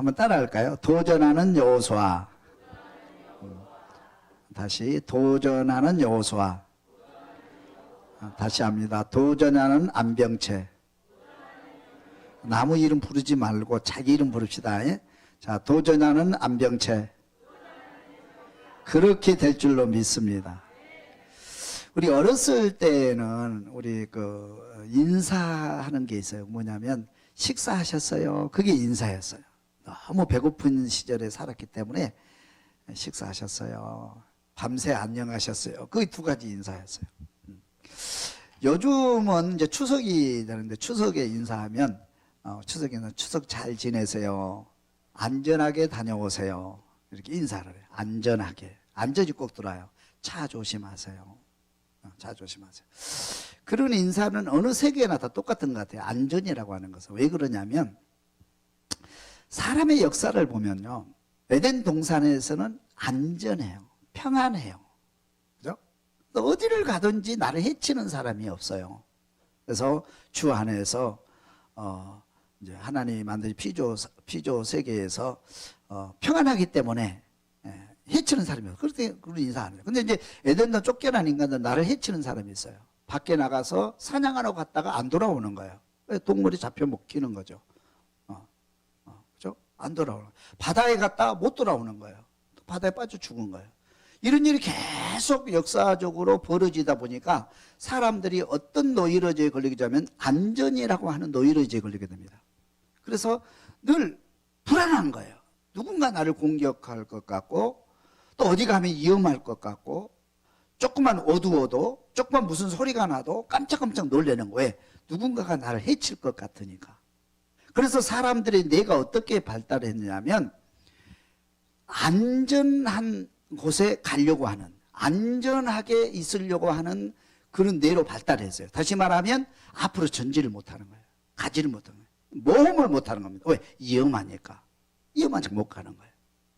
한번 따라할까요? 도전하는 여호수아. 다시 도전하는 여호수아. 다시 합니다. 도전하는 안병채. 나무 이름 부르지 말고 자기 이름 부릅시다. 예? 자, 도전하는 안병채. 그렇게 될 줄로 믿습니다. 우리 어렸을 때는 우리 인사하는 게 있어요. 뭐냐면 식사하셨어요. 그게 인사였어요. 너무 배고픈 시절에 살았기 때문에 식사하셨어요. 밤새 안녕하셨어요. 그게 두 가지 인사였어요. 요즘은 이제 추석이 되는데 추석에 인사하면 추석에는 추석 잘 지내세요. 안전하게 다녀오세요. 이렇게 인사를 해요. 안전하게. 안전이 꼭 들어와요. 차 조심하세요. 차 조심하세요. 그런 인사는 어느 세계나 다 똑같은 것 같아요. 안전이라고 하는 것은. 왜 그러냐면 사람의 역사를 보면요. 에덴 동산에서는 안전해요. 평안해요. 그죠? 어디를 가든지 나를 해치는 사람이 없어요. 그래서 주 안에서 이제 하나님이 만든 피조 세계에서 평안하기 때문에 해치는 사람이 없어요. 그렇게 그런 인사 안 해요. 근데 이제 에덴도 쫓겨난 인간들 나를 해치는 사람이 있어요. 밖에 나가서 사냥하러 갔다가 안 돌아오는 거예요. 동물이 잡혀 먹히는 거죠. 그죠? 안 돌아오는 거예요. 바다에 갔다가 못 돌아오는 거예요. 바다에 빠져 죽은 거예요. 이런 일이 계속 역사적으로 벌어지다 보니까 사람들이 어떤 노이로제에 걸리게 되면 안전이라고 하는 노이로제에 걸리게 됩니다. 그래서 늘 불안한 거예요. 누군가 나를 공격할 것 같고 또 어디 가면 위험할 것 같고 조금만 어두워도 조금만 무슨 소리가 나도 깜짝깜짝 놀라는 거예요. 누군가가 나를 해칠 것 같으니까. 그래서 사람들이 뇌가 어떻게 발달했냐면 안전한 곳에 가려고 하는, 안전하게 있으려고 하는 그런 뇌로 발달했어요. 다시 말하면 앞으로 전진을 못하는 거예요. 가지를 못하는 거예요. 모험을 못하는 겁니다. 왜? 위험하니까. 위험한 척 못 가는 거예요.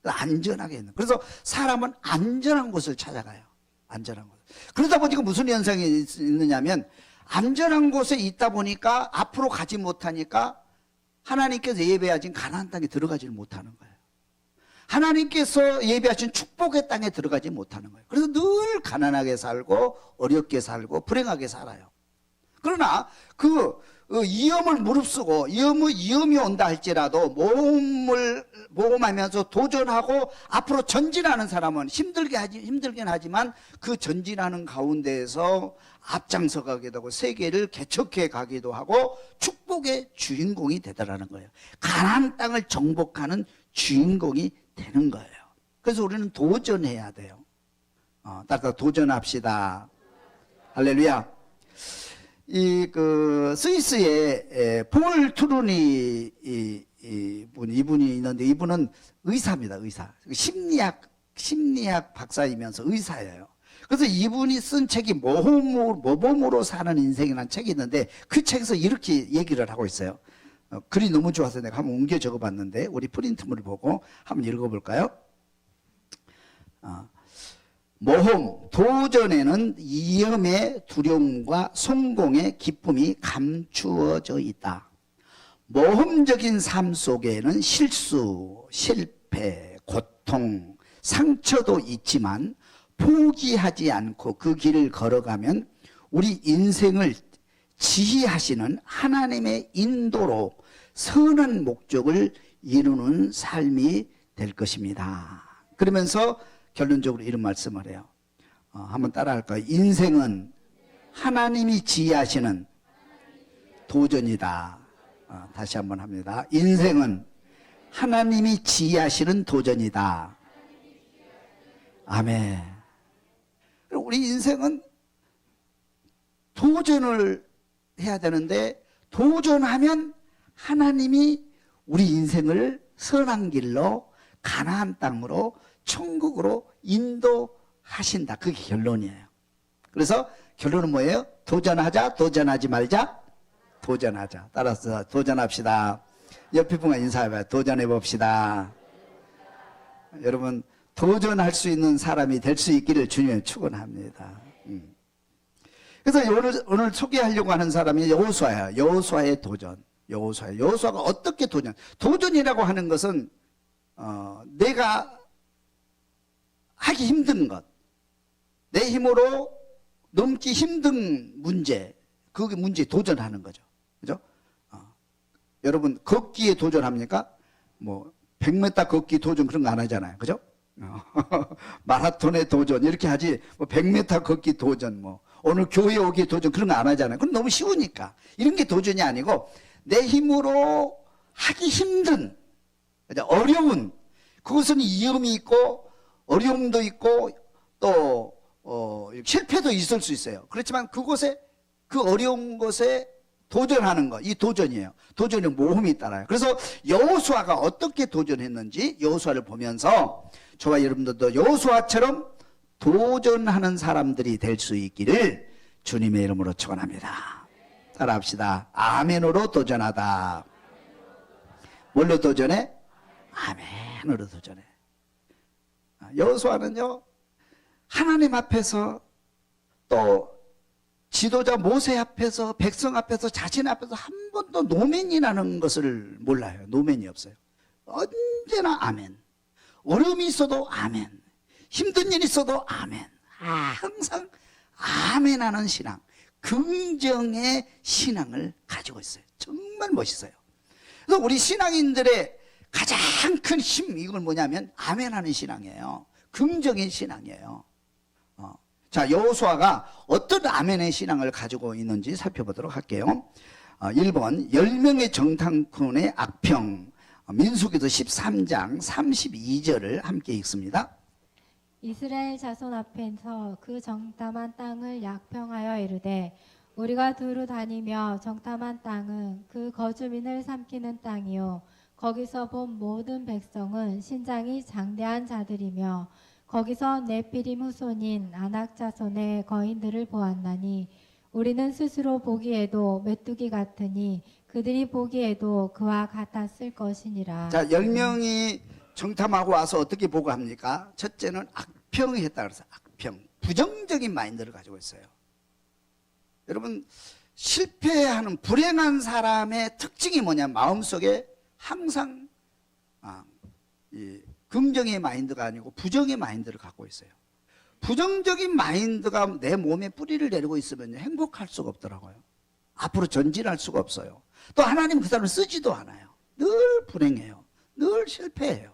안전하게 있는. 그래서 사람은 안전한 곳을 찾아가요. 안전한 곳. 그러다 보니까 무슨 현상이 있느냐면 안전한 곳에 있다 보니까 앞으로 가지 못하니까 하나님께서 예배하신 가나안 땅에 들어가지를 못하는 거예요. 하나님께서 예배하신 축복의 땅에 들어가지 못하는 거예요. 그래서 늘 가난하게 살고 어렵게 살고 불행하게 살아요. 그러나 위험을 무릅쓰고 위험이 온다 할지라도 모험하면서 도전하고 앞으로 전진하는 사람은 힘들긴 하지만 그 전진하는 가운데에서 앞장서 가기도 하고 세계를 개척해 가기도 하고 축복의 주인공이 되더라는 거예요. 가나안 땅을 정복하는 주인공이 되는 거예요. 그래서 우리는 도전해야 돼요. 따라서 도전합시다. 할렐루야. 스위스의 폴 트루니 이분이 있는데 이분은 의사입니다. 의사. 심리학 박사이면서 의사예요. 그래서 이분이 쓴 책이 모범으로 사는 인생이라는 책이 있는데 그 책에서 이렇게 얘기를 하고 있어요. 글이 너무 좋아서 내가 한번 옮겨 적어봤는데 우리 프린트물을 보고 한번 읽어볼까요? 모험, 도전에는 위험의 두려움과 성공의 기쁨이 감추어져 있다. 모험적인 삶 속에는 실수, 실패, 고통, 상처도 있지만 포기하지 않고 그 길을 걸어가면 우리 인생을 지휘하시는 하나님의 인도로 선한 목적을 이루는 삶이 될 것입니다. 그러면서 결론적으로 이런 말씀을 해요. 한번 따라할까요? 인생은 하나님이 지휘하시는 도전이다. 다시 한번 합니다. 인생은 하나님이 지휘하시는 도전이다. 아멘. 우리 인생은 도전을 해야 되는데 도전하면 하나님이 우리 인생을 선한 길로 가나안 땅으로 천국으로 인도하신다. 그게 결론이에요. 그래서 결론은 뭐예요? 도전하자, 도전하지 말자, 도전하자. 따라서 도전합시다. 옆에 분과 인사해봐요. 도전해봅시다. 여러분 도전할 수 있는 사람이 될 수 있기를 주님을 축원합니다. 그래서 오늘 소개하려고 하는 사람이 여호수아예요. 여호수아의 도전. 여호수아예요. 여호수아가 어떻게 도전이라고 하는 것은 내가 하기 힘든 것, 내 힘으로 넘기 힘든 문제, 그게 문제에 도전하는 거죠. 그죠? 여러분, 걷기에 도전합니까? 뭐, 100m 걷기 도전 그런 거 안 하잖아요. 그죠? 마라톤에 도전, 이렇게 하지, 뭐, 100m 걷기 도전, 뭐, 오늘 교회 오기 도전 그런 거 안 하잖아요. 그건 너무 쉬우니까. 이런 게 도전이 아니고, 내 힘으로 하기 힘든, 어려운, 그것은 위험이 있고, 어려움도 있고, 또, 실패도 있을 수 있어요. 그렇지만 그곳에, 그 어려운 곳에 도전하는 거, 이 도전이에요. 도전에 모험이 따라요. 그래서 여호수아가 어떻게 도전했는지 여호수아를 보면서 저와 여러분들도 여호수아처럼 도전하는 사람들이 될 수 있기를 주님의 이름으로 축원합니다. 따라합시다. 아멘으로 도전하다. 뭘로 도전해? 아멘으로 도전해. 여호수아는요, 하나님 앞에서 또 지도자 모세 앞에서, 백성 앞에서, 자신 앞에서 한 번도 노멘이라는 것을 몰라요. 노멘이 없어요. 언제나 아멘. 어려움이 있어도 아멘. 힘든 일이 있어도 아멘. 항상 아멘하는 신앙, 긍정의 신앙을 가지고 있어요. 정말 멋있어요. 그래서 우리 신앙인들의 가장 큰 힘, 이걸 뭐냐면 아멘하는 신앙이에요. 긍정의 신앙이에요. 자, 여호수아가 어떤 아멘의 신앙을 가지고 있는지 살펴보도록 할게요. 1번 10명의 정탐꾼의 악평, 민수기도 13장 32절을 함께 읽습니다. 이스라엘 자손 앞에서 그 정탐한 땅을 약평하여 이르되 우리가 두루 다니며 정탐한 땅은 그 거주민을 삼키는 땅이요 거기서 본 모든 백성은 신장이 장대한 자들이며 거기서 네피림 후손인 아낙 자손의 거인들을 보았나니 우리는 스스로 보기에도 메뚜기 같으니 그들이 보기에도 그와 같았을 것이니라. 자, 10명이 정탐하고 와서 어떻게 보고합니까? 첫째는 악평을 했다 그래서 악평, 부정적인 마인드를 가지고 있어요. 여러분, 실패하는 불행한 사람의 특징이 뭐냐? 마음속에 항상 이 긍정의 마인드가 아니고 부정의 마인드를 갖고 있어요. 부정적인 마인드가 내 몸에 뿌리를 내리고 있으면 행복할 수가 없더라고요. 앞으로 전진할 수가 없어요. 또 하나님 그 사람을 쓰지도 않아요. 늘 불행해요. 늘 실패해요.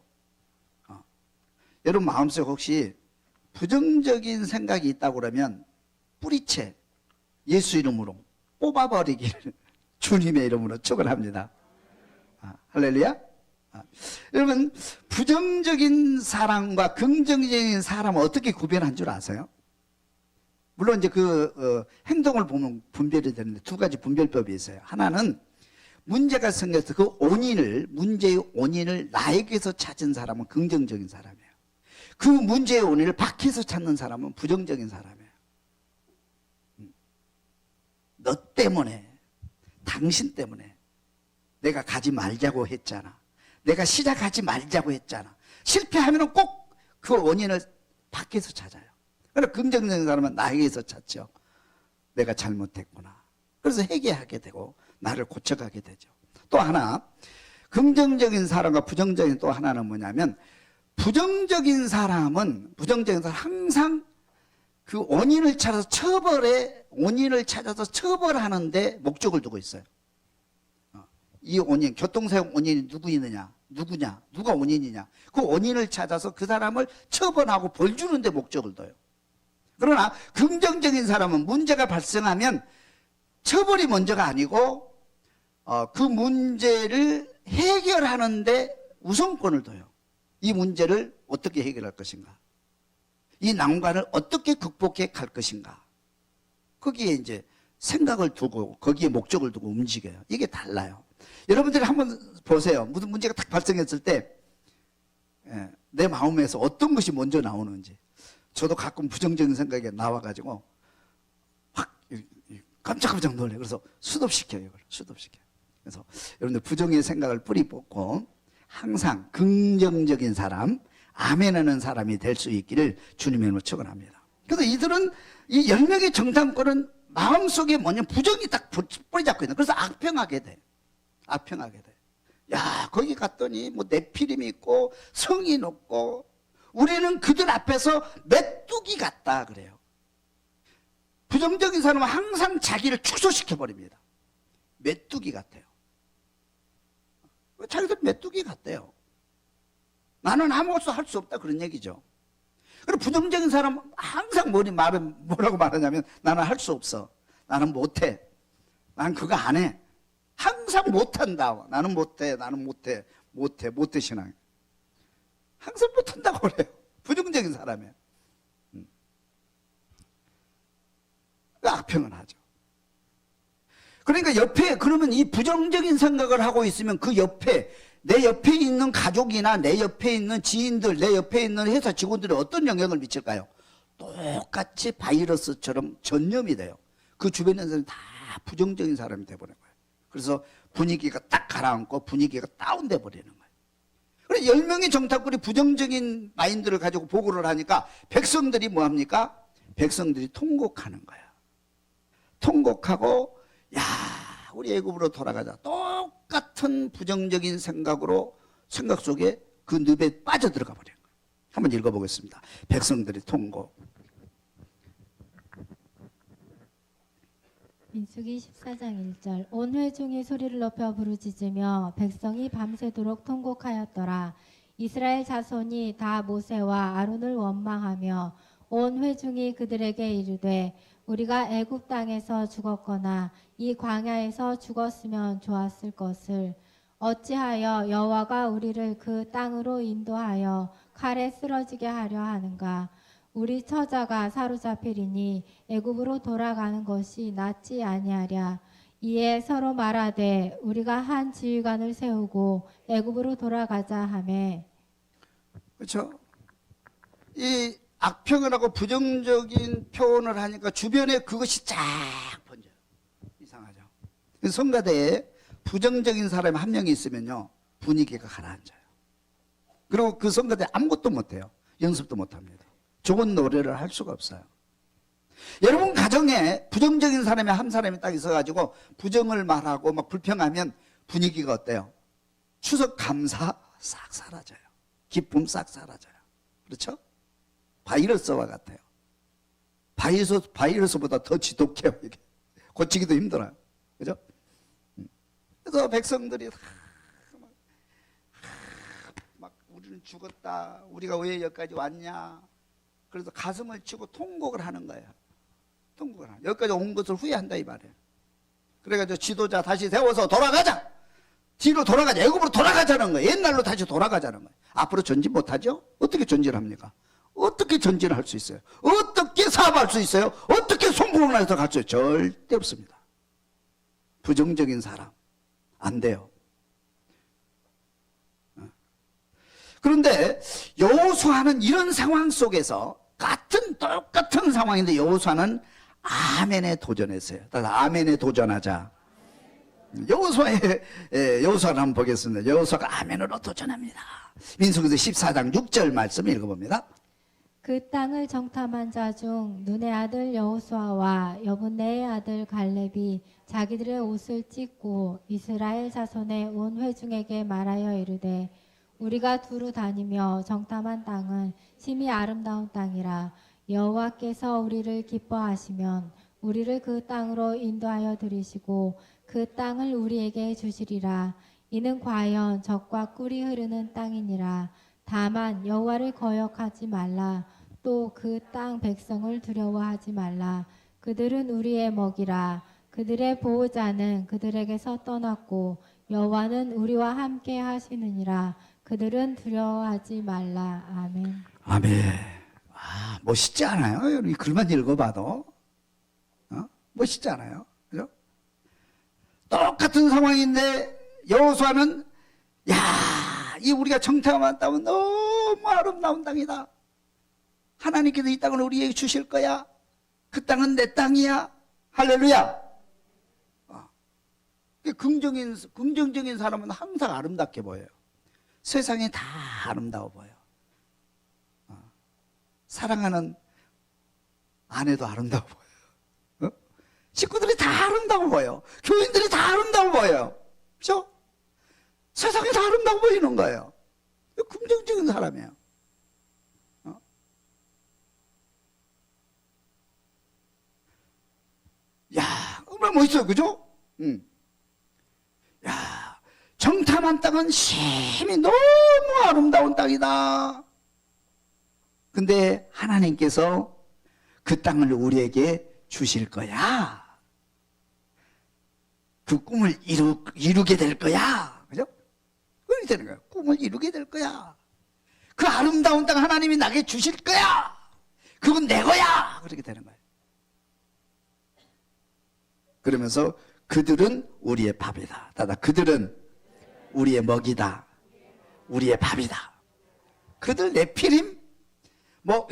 여러분 마음속에 혹시 부정적인 생각이 있다고 그러면 뿌리채 예수 이름으로 뽑아버리기를 주님의 이름으로 축원합니다. 할렐루야. 여러분 부정적인 사람과 긍정적인 사람을 어떻게 구별한 줄 아세요? 물론 이제 행동을 보면 분별이 되는데 두 가지 분별법이 있어요. 하나는 문제가 생겨서 그 문제의 원인을 나에게서 찾은 사람은 긍정적인 사람이에요. 그 문제의 원인을 밖에서 찾는 사람은 부정적인 사람이에요. 너 때문에, 당신 때문에 내가 가지 말자고 했잖아. 내가 시작하지 말자고 했잖아. 실패하면 꼭 그 원인을 밖에서 찾아요. 그러나 긍정적인 사람은 나에게서 찾죠. 내가 잘못했구나. 그래서 회개하게 되고 나를 고쳐가게 되죠. 또 하나, 긍정적인 사람과 부정적인 또 하나는 뭐냐면 부정적인 사람은 항상 그 원인을 찾아서 처벌하는데 목적을 두고 있어요. 이 원인, 교통사고 원인이 누가 원인이냐. 그 원인을 찾아서 그 사람을 처벌하고 벌 주는데 목적을 둬요. 그러나 긍정적인 사람은 문제가 발생하면 처벌이 먼저가 아니고 그 문제를 해결하는데 우선권을 둬요. 이 문제를 어떻게 해결할 것인가. 이 난관을 어떻게 극복해 갈 것인가. 거기에 이제 생각을 두고 거기에 목적을 두고 움직여요. 이게 달라요. 여러분들이 한번 보세요. 무슨 문제가 딱 발생했을 때 내 마음에서 어떤 것이 먼저 나오는지. 저도 가끔 부정적인 생각이 나와가지고 확 깜짝깜짝 놀래요. 그래서 수습시켜요. 이걸 수습시켜요. 그래서 여러분들 부정의 생각을 뿌리 뽑고 항상 긍정적인 사람, 아멘하는 사람이 될 수 있기를 주님의 이름으로 축원합니다. 그래서 이들은 이 10명의 정탐꾼은 마음속에 뭐냐 부정이 딱 뿌리 잡고 있는. 그래서 악평하게 돼. 악평하게 돼. 야, 거기 갔더니 뭐 네피림이 있고 성이 높고 우리는 그들 앞에서 메뚜기 같다 그래요. 부정적인 사람은 항상 자기를 축소시켜 버립니다. 메뚜기 같아요. 자기들 메뚜기 같대요. 나는 아무것도 할 수 없다 그런 얘기죠. 그리고 부정적인 사람은 항상 말은 뭐라고 말하냐면 나는 할 수 없어. 나는 못해. 난 그거 안 해. 항상 못한다. 나는 못해. 나는 못해. 못해 신앙. 항상 못한다고 그래요. 부정적인 사람이에요. 악평은 하죠. 그러니까 옆에 그러면 이 부정적인 생각을 하고 있으면 그 옆에 내 옆에 있는 가족이나 내 옆에 있는 지인들, 내 옆에 있는 회사 직원들이 어떤 영향을 미칠까요? 똑같이 바이러스처럼 전염이 돼요. 그 주변에 있는 사람이 다 부정적인 사람이 돼버린 거예요. 그래서 분위기가 딱 가라앉고 분위기가 다운돼 버리는 거예요. 그래서 10명의 정탐꾼이 부정적인 마인드를 가지고 보고를 하니까 백성들이 뭐합니까? 백성들이 통곡하는 거야. 통곡하고 야, 우리 애굽으로 돌아가자. 똑같은 부정적인 생각 속에 그 늪에 빠져들어가 버린 거예요. 한번 읽어보겠습니다. 백성들이 통곡. 민수기 14장 1절 온 회중이 소리를 높여 부르짖으며 백성이 밤새도록 통곡하였더라. 이스라엘 자손이 다 모세와 아론을 원망하며 온 회중이 그들에게 이르되 우리가 애굽 땅에서 죽었거나 이 광야에서 죽었으면 좋았을 것을 어찌하여 여호와가 우리를 그 땅으로 인도하여 칼에 쓰러지게 하려 하는가. 우리 처자가 사로잡히리니 애굽으로 돌아가는 것이 낫지 아니하랴. 이에 서로 말하되 우리가 한 지휘관을 세우고 애굽으로 돌아가자 하매. 그렇죠? 이 악평을 하고 부정적인 표현을 하니까 주변에 그것이 쫙 번져요. 이상하죠? 성가대에 부정적인 사람이 한 명이 있으면요 분위기가 가라앉아요. 그리고 그 성가대 아무것도 못해요. 연습도 못합니다. 좋은 노래를 할 수가 없어요. 여러분 가정에 부정적인 사람이 한 사람이 딱 있어가지고 부정을 말하고 막 불평하면 분위기가 어때요? 추석 감사 싹 사라져요. 기쁨 싹 사라져요. 그렇죠? 바이러스와 같아요. 바이러스보다 더 지독해요. 이게 고치기도 힘들어요. 그죠? 그래서 백성들이 막 우리는 죽었다. 우리가 왜 여기까지 왔냐? 그래서 가슴을 치고 통곡을 하는 거예요. 통곡을 하는. 여기까지 온 것을 후회한다 이 말이에요. 그래가지고 지도자 다시 세워서 돌아가자. 뒤로 돌아가자. 애굽으로 돌아가자는 거예요. 옛날로 다시 돌아가자는 거예요. 앞으로 전진 못하죠? 어떻게 전진합니까? 어떻게 전진할 수 있어요? 어떻게 사업할 수 있어요? 어떻게 손부분을 해서 갈 수 있어요? 절대 없습니다. 부정적인 사람 안 돼요. 그런데 여호수아는 이런 상황 속에서 똑같은 상황인데 여호수아는 아멘에 도전했어요. 따라서 아멘에 도전하자. 여호수아를 한번 보겠습니다. 여호수아가 아멘으로 도전합니다. 민수기서 14장 6절 말씀 읽어봅니다. 그 땅을 정탐한 자 중 눈의 아들 여호수아와 여분네의 아들 갈렙이 자기들의 옷을 찢고 이스라엘 자손의 온 회중에게 말하여 이르되 우리가 두루 다니며 정탐한 땅은 심히 아름다운 땅이라. 여호와께서 우리를 기뻐하시면 우리를 그 땅으로 인도하여 들이시고 그 땅을 우리에게 주시리라. 이는 과연 젖과 꿀이 흐르는 땅이니라. 다만 여호와를 거역하지 말라. 또 그 땅 백성을 두려워하지 말라. 그들은 우리의 먹이라. 그들의 보호자는 그들에게서 떠났고 여호와는 우리와 함께 하시느니라. 그들은 두려워하지 말라. 아멘. 아멘. 아, 멋있지 않아요? 이 글만 읽어봐도 멋있지 않아요? 그죠? 똑같은 상황인데 여호수아는 야, 이 우리가 정탐한 땅은 너무 아름다운 땅이다. 하나님께서 이 땅을 우리에게 주실 거야. 그 땅은 내 땅이야. 할렐루야. 긍정적인 사람은 항상 아름답게 보여요. 세상이 다 아름다워 보여. 사랑하는 아내도 아름다워 보여요. 식구들이 다 아름다워 보여. 교인들이 다 아름다워 보여요. 그렇죠? 세상이 다 아름다워 보이는 거예요. 긍정적인 사람이에요. 야, 얼마나 멋있어요, 그죠? 야, 정탐한 땅은 심히 너무 아름다운 땅이다. 근데 하나님께서 그 땅을 우리에게 주실 거야. 그 꿈을 이루게 될 거야. 그죠? 그렇게 되는 거예요. 꿈을 이루게 될 거야. 그 아름다운 땅 하나님이 나게 주실 거야. 그건 내 거야. 그렇게 되는 거예요. 그러면서 그들은 우리의 밥이다. 그들은 우리의 먹이다. 우리의 밥이다. 그들 네피림,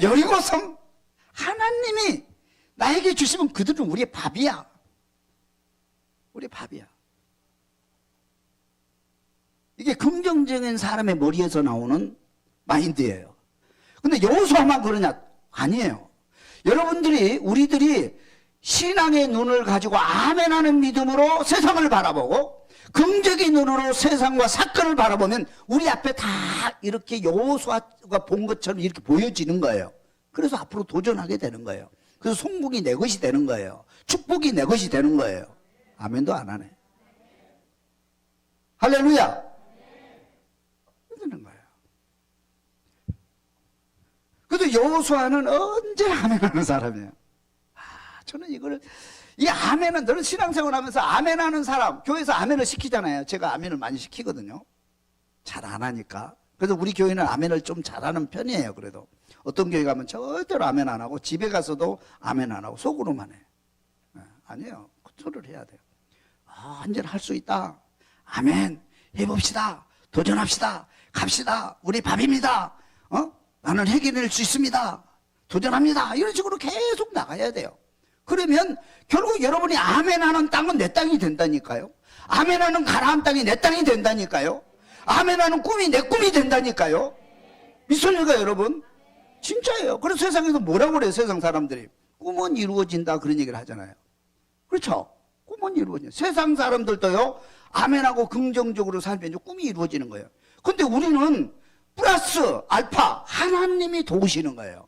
여리고성, 하나님이 나에게 주시면 그들은 우리의 밥이야. 우리의 밥이야. 이게 긍정적인 사람의 머리에서 나오는 마인드예요. 근데 여호수아만 그러냐? 아니에요. 우리들이 신앙의 눈을 가지고 아멘하는 믿음으로 세상을 바라보고 긍정의 눈으로 세상과 사건을 바라보면 우리 앞에 다 이렇게 여호수아가 본 것처럼 이렇게 보여지는 거예요. 그래서 앞으로 도전하게 되는 거예요. 그래서 송복이 내 것이 되는 거예요. 축복이 내 것이 되는 거예요. 아멘도 안 하네. 할렐루야. 되는 거예요. 그래도 여호수아는 언제나 아멘하는 사람이에요. 저는 이 아멘은, 너는 신앙생활 하면서 아멘하는 사람, 교회에서 아멘을 시키잖아요. 제가 아멘을 많이 시키거든요. 잘 안 하니까. 그래서 우리 교회는 아멘을 좀 잘하는 편이에요. 그래도 어떤 교회 가면 절대로 아멘 안 하고, 집에 가서도 아멘 안 하고 속으로만 해. 아니에요. 컨트롤 해야 돼요. 언제나 할 수 있다. 아멘. 해봅시다. 도전합시다. 갑시다. 우리 밥입니다. 나는 해결할 수 있습니다. 도전합니다. 이런 식으로 계속 나가야 돼요. 그러면 결국 여러분이 아멘하는 땅은 내 땅이 된다니까요. 아멘하는 가나안 땅이 내 땅이 된다니까요. 아멘하는 꿈이 내 꿈이 된다니까요. 믿습니까, 여러분? 진짜예요. 그래서 세상에서 뭐라고 그래요, 세상 사람들이? 꿈은 이루어진다, 그런 얘기를 하잖아요. 그렇죠? 꿈은 이루어진다. 세상 사람들도요, 아멘하고 긍정적으로 살면 꿈이 이루어지는 거예요. 근데 우리는 플러스 알파, 하나님이 도우시는 거예요.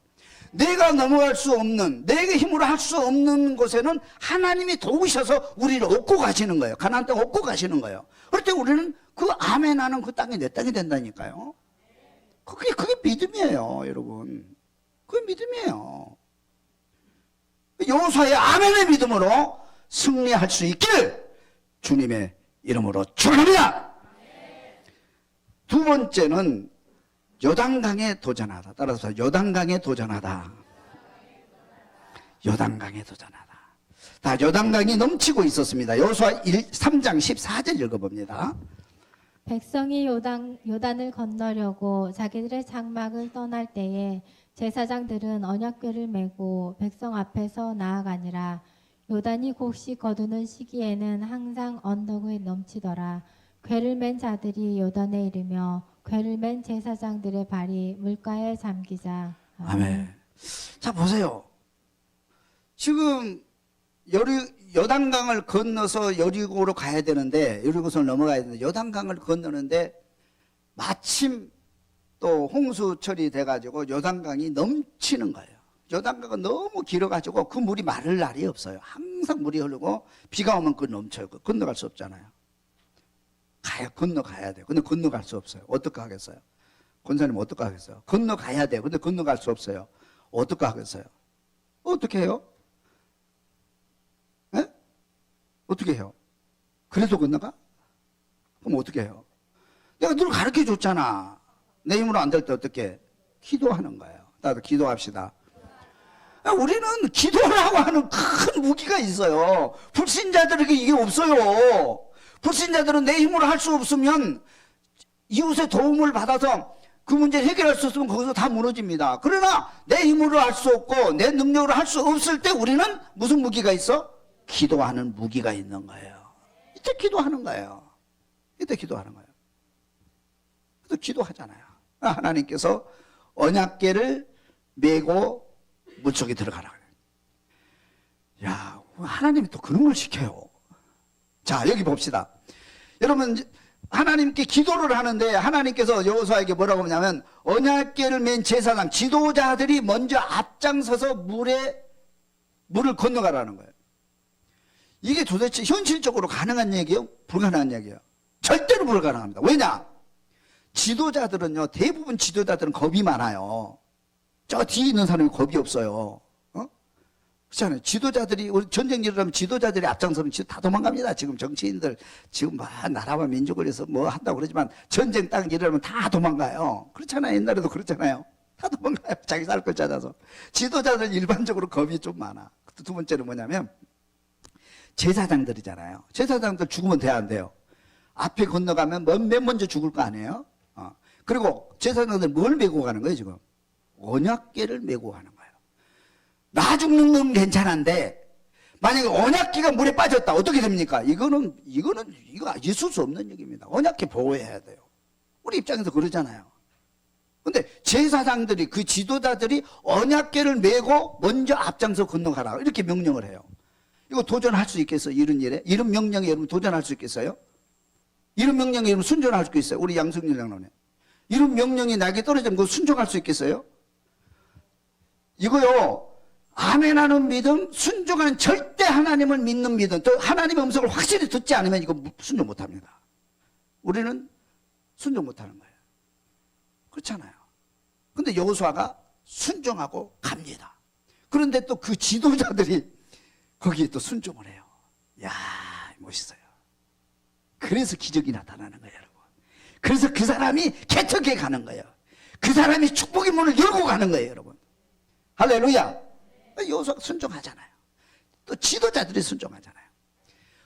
내가 넘어갈 수 없는, 내게 힘으로 할 수 없는 곳에는 하나님이 도우셔서 우리를 얻고 가시는 거예요. 가나안 땅 얻고 가시는 거예요. 그럴 때 우리는 그 아멘하는 그 땅이 내 땅이 된다니까요. 그게 믿음이에요, 여러분. 그게 믿음이에요. 여호수아의 아멘의 믿음으로 승리할 수 있기를 주님의 이름으로 축원합니다. 두 번째는 요단강에 도전하다. 따라서 요단강에 도전하다. 요단강에 도전하다. 다 요단강이 넘치고 있었습니다. 여호수아 3장 14절 읽어봅니다. 백성이 요단을 건너려고 자기들의 장막을 떠날 때에 제사장들은 언약궤를 메고 백성 앞에서 나아가니라. 요단이 곡식 거두는 시기에는 항상 언덕에 넘치더라. 궤를 맨 자들이 요단에 이르며 궤를 맨 제사장들의 발이 물가에 잠기자. 아멘. 자, 보세요. 지금 요단강을 건너서 여리고로 가야 되는데, 여리고선을 넘어가야 되는데, 요단강을 건너는데 마침 또 홍수철이 돼가지고 요단강이 넘치는 거예요. 요단강은 너무 길어가지고 그 물이 마를 날이 없어요. 항상 물이 흐르고 비가 오면 그 넘쳐요. 건너갈 수 없잖아요. 건너가야 돼요. 근데 건너갈 수 없어요. 어떻게 하겠어요? 권사님 어떻게 하겠어요? 건너가야 돼요. 근데 건너갈 수 없어요. 어떻게 하겠어요? 어떻게 해요? 에? 어떻게 해요? 그래도 건너가? 그럼 어떻게 해요? 내가 늘 가르쳐 줬잖아. 내 힘으로 안 될 때 어떻게? 기도하는 거예요. 나도 기도합시다. 우리는 기도라고 하는 큰 무기가 있어요. 불신자들에게 이게 없어요. 불신자들은 내 힘으로 할 수 없으면 이웃의 도움을 받아서 그 문제를 해결할 수 없으면 거기서 다 무너집니다. 그러나 내 힘으로 할 수 없고 내 능력으로 할 수 없을 때 우리는 무슨 무기가 있어? 기도하는 무기가 있는 거예요. 이때 기도하는 거예요. 이때 기도하는 거예요. 그래서 기도하잖아요. 하나님께서 언약궤를 메고 물속에 들어가라. 야, 하나님이 또 그런 걸 시켜요. 자, 여기 봅시다. 여러분, 하나님께 기도를 하는데 하나님께서 여호수아에게 뭐라고 하냐면 언약궤를 맨 제사장 지도자들이 먼저 앞장서서 물을 건너가라는 거예요. 이게 도대체 현실적으로 가능한 얘기예요? 불가능한 얘기예요? 절대로 불가능합니다. 왜냐? 지도자들은요, 대부분 지도자들은 겁이 많아요. 저 뒤에 있는 사람이 겁이 없어요. 그렇잖아요. 지도자들이, 우리 전쟁 일어나면 지도자들이 앞장서면 다 도망갑니다. 지금 정치인들, 지금 막 나라와 민족을 위해서 뭐 한다고 그러지만 전쟁 딱 일어나면 다 도망가요. 그렇잖아요. 옛날에도 그렇잖아요. 다 도망가요. 자기 살 걸 찾아서. 지도자들 일반적으로 겁이 좀 많아. 두 번째는 뭐냐면, 제사장들이잖아요. 제사장들 죽으면 돼야 안 돼요. 앞에 건너가면 맨 먼저 죽을 거 아니에요? 그리고 제사장들 뭘 메고 가는 거예요, 지금? 언약궤를 메고 가는 거예요. 나 죽는 건 괜찮은데, 만약에 언약궤가 물에 빠졌다, 어떻게 됩니까? 이거 있을 수 없는 얘기입니다. 언약궤 보호해야 돼요. 우리 입장에서 그러잖아요. 근데 제사장들이, 그 지도자들이 언약궤를 메고 먼저 앞장서 건너가라. 이렇게 명령을 해요. 이거 도전할 수 있겠어요? 이런 일에? 이런 명령에 여러분 도전할 수 있겠어요? 이런 명령에 여러분 순종할 수 있어요? 우리 양승일 장로님. 이런 명령이 나에게 떨어지면 그거 순종할 수 있겠어요? 이거요, 아멘하는 믿음, 순종하는 절대 하나님을 믿는 믿음, 또 하나님의 음성을 확실히 듣지 않으면 이거 순종 못 합니다. 우리는 순종 못 하는 거예요. 그렇잖아요. 근데 여호수아가 순종하고 갑니다. 그런데 또 그 지도자들이 거기에 또 순종을 해요. 야, 멋있어요. 그래서 기적이 나타나는 거예요, 여러분. 그래서 그 사람이 개척해 가는 거예요. 그 사람이 축복의 문을 열고 가는 거예요, 여러분. 할렐루야. 여호수아가 순종하잖아요. 또 지도자들이 순종하잖아요.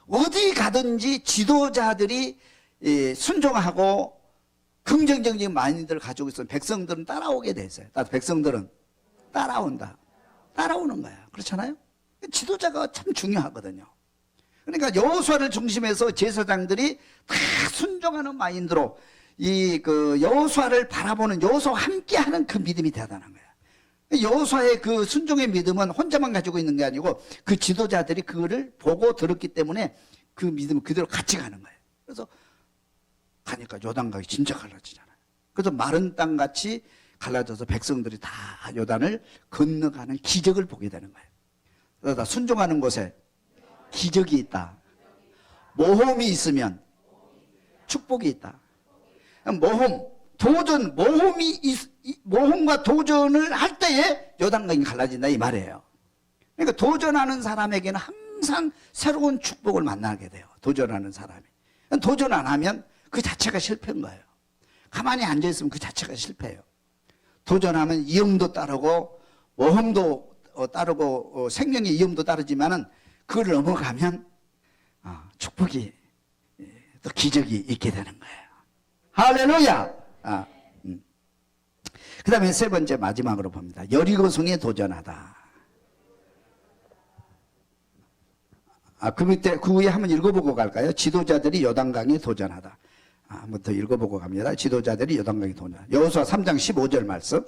어디 가든지 지도자들이 순종하고 긍정적인 마인드를 가지고 있으면 백성들은 따라오게 돼 있어요. 백성들은 따라온다. 따라오는 거야. 그렇잖아요? 지도자가 참 중요하거든요. 그러니까 여호수아를 중심해서 제사장들이 다 순종하는 마인드로 그 여호수아를 바라보는, 여호수아와 함께하는 그 믿음이 대단한 거예요. 여호수아의 그 순종의 믿음은 혼자만 가지고 있는 게 아니고 그 지도자들이 그거를 보고 들었기 때문에 그 믿음을 그대로 같이 가는 거예요. 그래서 가니까 요단강이 진짜 갈라지잖아요. 그래서 마른 땅같이 갈라져서 백성들이 다 요단을 건너가는 기적을 보게 되는 거예요. 그러다 순종하는 곳에 기적이 있다. 모험이 있으면 축복이 있다. 모험과 도전을 할 때에 요단강이 갈라진다 이 말이에요. 그러니까 도전하는 사람에게는 항상 새로운 축복을 만나게 돼요. 도전하는 사람이. 도전 안 하면 그 자체가 실패인 거예요. 가만히 앉아있으면 그 자체가 실패예요. 도전하면 위험도 따르고 모험도 따르고 생명의 위험도 따르지만은 그걸 넘어가면 축복이 또 기적이 있게 되는 거예요. 할렐루야. 그 다음에 세 번째 마지막으로 봅니다. 여리고성에 도전하다. 그 밑에 그 위에 한번 읽어보고 갈까요? 지도자들이 요단강에 도전하다. 한번 더 읽어보고 갑니다. 지도자들이 요단강에 도전하다. 여호수아 3장 15절 말씀.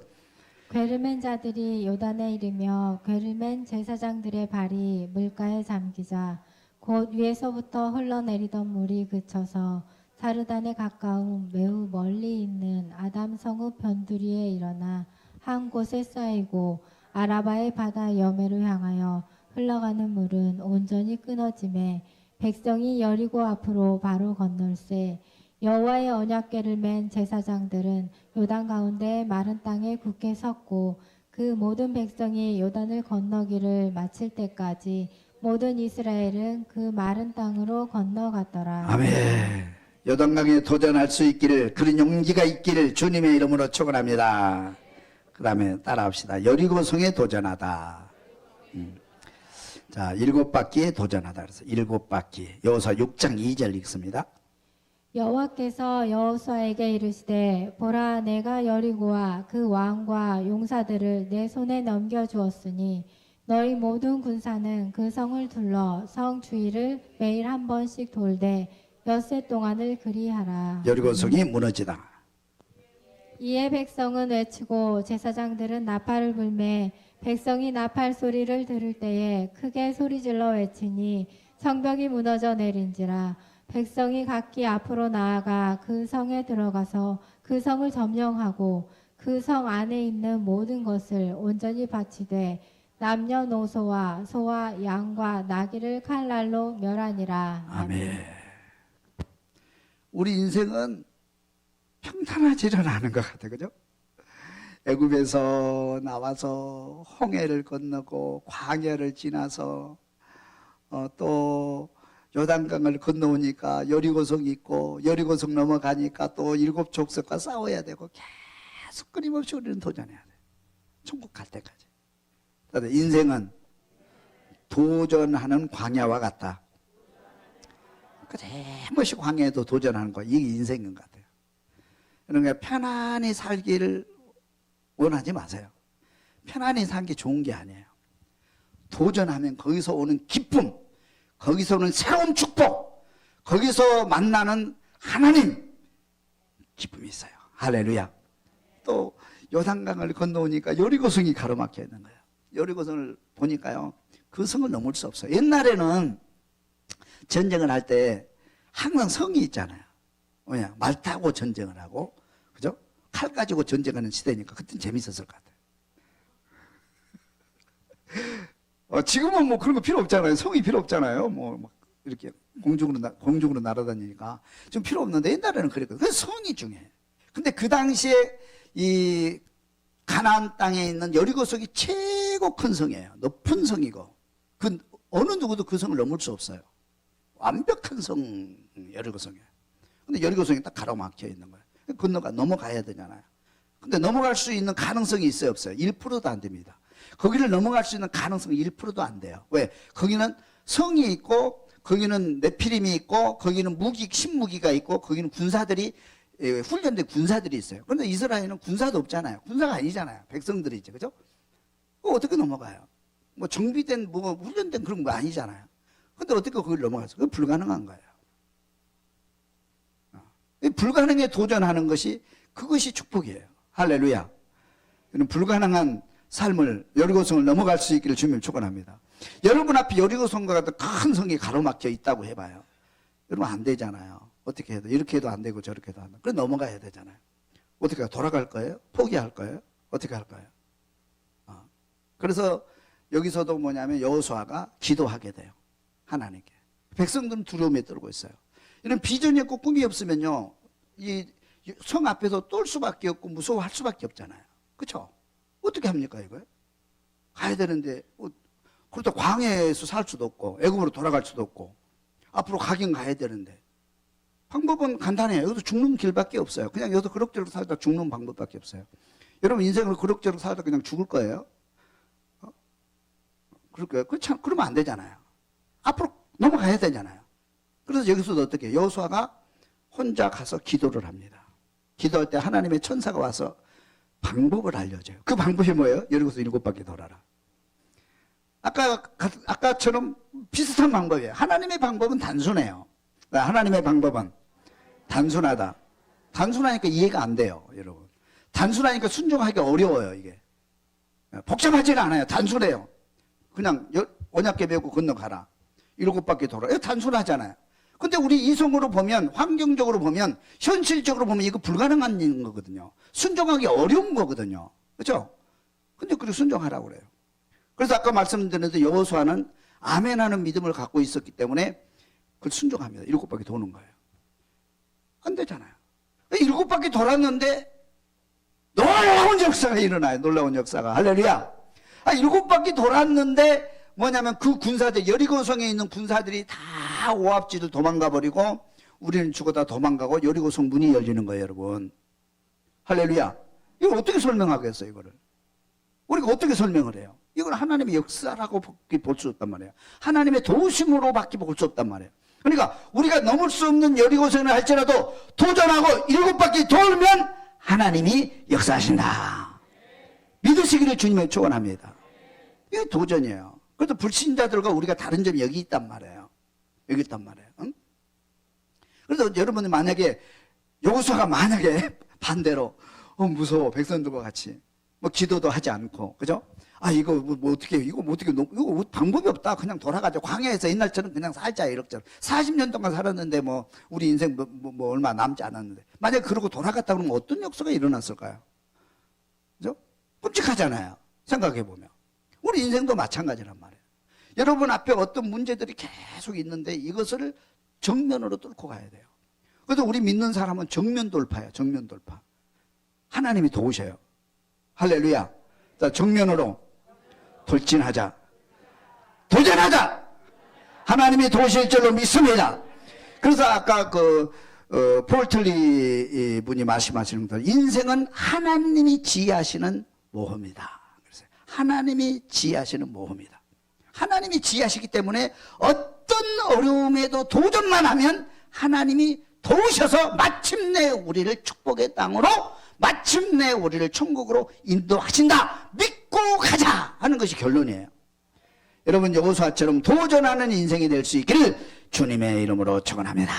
게르멘 자들이 요단에 이르며 게르멘 제사장들의 발이 물가에 잠기자 곧 위에서부터 흘러내리던 물이 그쳐서 사르단에 가까운 매우 멀리 있는 아담 성읍 변두리에 일어나 한 곳에 쌓이고 아라바의 바다 여매로 향하여 흘러가는 물은 온전히 끊어짐에 백성이 여리고 앞으로 바로 건널세 여호와의 언약궤를 맨 제사장들은 요단 가운데 마른 땅에 굳게 섰고 그 모든 백성이 요단을 건너기를 마칠 때까지 모든 이스라엘은 그 마른 땅으로 건너갔더라. 아멘. 요단강에 도전할 수 있기를, 그런 용기가 있기를 주님의 이름으로 축원합니다. 그 다음에 따라합시다. 여리고성에 도전하다. 자, 7바퀴에 도전하다. 그래서 7바퀴. 여호수아 6장 2절 읽습니다. 여호와께서 여호수아에게 이르시되 보라 내가 여리고와 그 왕과 용사들을 내 손에 넘겨주었으니 너희 모든 군사는 그 성을 둘러 성 주위를 매일 한 번씩 돌되 엿새 동안을 그리하라. 여리고성이 무너지다. 이에 백성은 외치고 제사장들은 나팔을 불매 백성이 나팔 소리를 들을 때에 크게 소리질러 외치니 성벽이 무너져 내린지라 백성이 각기 앞으로 나아가 그 성에 들어가서 그 성을 점령하고 그 성 안에 있는 모든 것을 온전히 바치되 남녀노소와 소와 양과 나귀를 칼날로 멸하니라. 아멘. 우리 인생은 평탄하지는 않은 것 같아요. 그죠? 애굽에서 나와서 홍해를 건너고 광야를 지나서 또 요단강을 건너오니까 여리고성 있고 여리고성 넘어가니까 또 7족속과 싸워야 되고 계속 끊임없이 우리는 도전해야 돼. 천국 갈 때까지. 그래서 인생은 도전하는 광야와 같다. 한 번씩 광야에도 도전하는 거, 이게 인생인 것 같아요. 그러니까 편안히 살기를 원하지 마세요. 편안히 사는 게 좋은 게 아니에요. 도전하면 거기서 오는 기쁨, 거기서 오는 새로운 축복, 거기서 만나는 하나님 기쁨이 있어요. 할렐루야. 또 요단강을 건너오니까 여리고성이 가로막혀 있는 거예요. 여리고성을 보니까요, 그 성을 넘을 수 없어요. 옛날에는 전쟁을 할 때 항상 성이 있잖아요. 뭐냐, 말 타고 전쟁을 하고, 그죠? 칼 가지고 전쟁하는 시대니까 그때는 재밌었을 것 같아요. 지금은 뭐 그런 거 필요 없잖아요. 성이 필요 없잖아요. 뭐 막 이렇게 공중으로 날아다니니까 좀 필요 없는데 옛날에는 그랬거든요. 그래서 성이 중요해요. 근데 그 당시에 이 가나안 땅에 있는 여리고성이 최고 큰 성이에요. 높은 성이고 그 어느 누구도 그 성을 넘을 수 없어요. 완벽한 성 여리고성이에요. 근데 여리고성이 딱 가로막혀 있는 거예요. 넘어가야 되잖아요. 근데 넘어갈 수 있는 가능성이 있어요, 없어요? 1%도 안 됩니다. 거기를 넘어갈 수 있는 가능성이 1%도 안 돼요. 왜? 거기는 성이 있고, 거기는 네피림이 있고, 거기는 신무기가 있고, 거기는 군사들이, 훈련된 군사들이 있어요. 그런데 이스라엘은 군사도 없잖아요. 군사가 아니잖아요. 백성들이 있죠. 그죠? 어떻게 넘어가요? 뭐 정비된, 뭐 훈련된 그런 거 아니잖아요. 근데 어떻게 거기를 넘어갔어요? 그건 불가능한 거예요. 불가능에 도전하는 것이, 그것이 축복이에요. 할렐루야. 불가능한 삶을, 여리고성을 넘어갈 수 있기를 주님을 축원합니다. 여러분 앞에 여리고성과 같은 큰 성이 가로막혀 있다고 해봐요. 여러분 안 되잖아요. 어떻게 해도 이렇게 해도 안 되고 저렇게 해도 안 되고. 그래 넘어가야 되잖아요. 어떻게 해요? 돌아갈 거예요? 포기할 거예요? 어떻게 할 거예요? 그래서 여기서도 뭐냐면 여호수아가 기도하게 돼요. 하나님께. 백성들은 두려움에 떨고 있어요. 이런 비전이 없고 꿈이 없으면요, 이 성 앞에서 떨 수밖에 없고 무서워할 수밖에 없잖아요. 그렇죠? 어떻게 합니까 이거? 가야 되는데 그렇다 광야에서 살 수도 없고 애굽으로 돌아갈 수도 없고 앞으로 가긴 가야 되는데 방법은 간단해요. 여기서 죽는 길밖에 없어요. 그냥 여기서 그럭저럭 살다 죽는 방법밖에 없어요. 여러분 인생을 그럭저럭 살다 그냥 죽을 거예요? 그럴 거예요? 그렇지, 그러면 안 되잖아요. 앞으로 넘어가야 되잖아요. 그래서 여기서도 어떻게 해요? 여호수아가 혼자 가서 기도를 합니다. 기도할 때 하나님의 천사가 와서 방법을 알려줘요. 그 방법이 뭐예요? 여리고서 7바퀴 돌아라. 아까처럼 비슷한 방법이에요. 하나님의 방법은 단순해요. 하나님의 방법은 단순하다. 단순하니까 이해가 안 돼요, 여러분. 단순하니까 순종하기 어려워요, 이게. 복잡하지가 않아요. 단순해요. 그냥 언약궤 메고 건너가라. 7바퀴 돌아. 이거 단순하잖아요. 근데 우리 이성으로 보면, 환경적으로 보면, 현실적으로 보면 이거 불가능한 거거든요. 순종하기 어려운 거거든요. 그렇죠? 근데 그렇게 순종하라고 그래요. 그래서 아까 말씀드렸는데 여호수아는 아멘하는 믿음을 갖고 있었기 때문에 그걸 순종합니다. 7바퀴 도는 거예요. 안 되잖아요. 7바퀴 돌았는데 놀라운 역사가 일어나요. 놀라운 역사가. 할렐루야. 7바퀴 돌았는데 뭐냐면 그 군사들, 여리고성에 있는 군사들이 다 오합지로 도망가 버리고 우리는 죽어다 도망가고 여리고성 문이 열리는 거예요, 여러분. 할렐루야. 이걸 어떻게 설명하겠어요, 이거를? 우리가 어떻게 설명을 해요? 이건 하나님의 역사라고 볼 수 없단 말이에요. 하나님의 도우심으로밖에 볼 수 없단 말이에요. 그러니까 우리가 넘을 수 없는 여리고성을 할지라도 도전하고 7바퀴 돌면 하나님이 역사하신다. 믿으시기를 주님의 축원합니다. 이게 도전이에요. 그래도 불신자들과 우리가 다른 점이 여기 있단 말이에요. 여기 있단 말이에요. 응? 그래서 여러분이 만약에 여호수아가 만약에 반대로 무서워 백성들과 같이 뭐 기도도 하지 않고 그죠? 아, 이거 뭐 어떻게, 이거 뭐 어떻게, 이거 방법이 없다. 그냥 돌아가자. 광야에서 옛날처럼 그냥 살자. 이렇게. 40년 동안 살았는데 뭐, 우리 인생 뭐 얼마 남지 않았는데. 만약에 그러고 돌아갔다 그러면 어떤 역사가 일어났을까요? 그죠? 끔찍하잖아요. 생각해보면. 우리 인생도 마찬가지란 말이에요. 여러분 앞에 어떤 문제들이 계속 있는데 이것을 정면으로 뚫고 가야 돼요. 그래서 우리 믿는 사람은 정면 돌파예요. 정면 돌파. 하나님이 도우셔요. 할렐루야. 자, 정면으로 돌진하자. 도전하자. 하나님이 도우실 줄로 믿습니다. 그래서 아까 폴틀리 분이 말씀하시는 것처럼 인생은 하나님이 지휘하시는 모험이다. 그래서 하나님이 지휘하시는 모험이다. 하나님이 지휘하시기 때문에 어떤 어려움에도 도전만 하면 하나님이 도우셔서 마침내 우리를 축복의 땅으로, 마침내 우리를 천국으로 인도하신다. 믿고 가자 하는 것이 결론이에요. 여러분 여호수아처럼 도전하는 인생이 될 수 있기를 주님의 이름으로 축원합니다.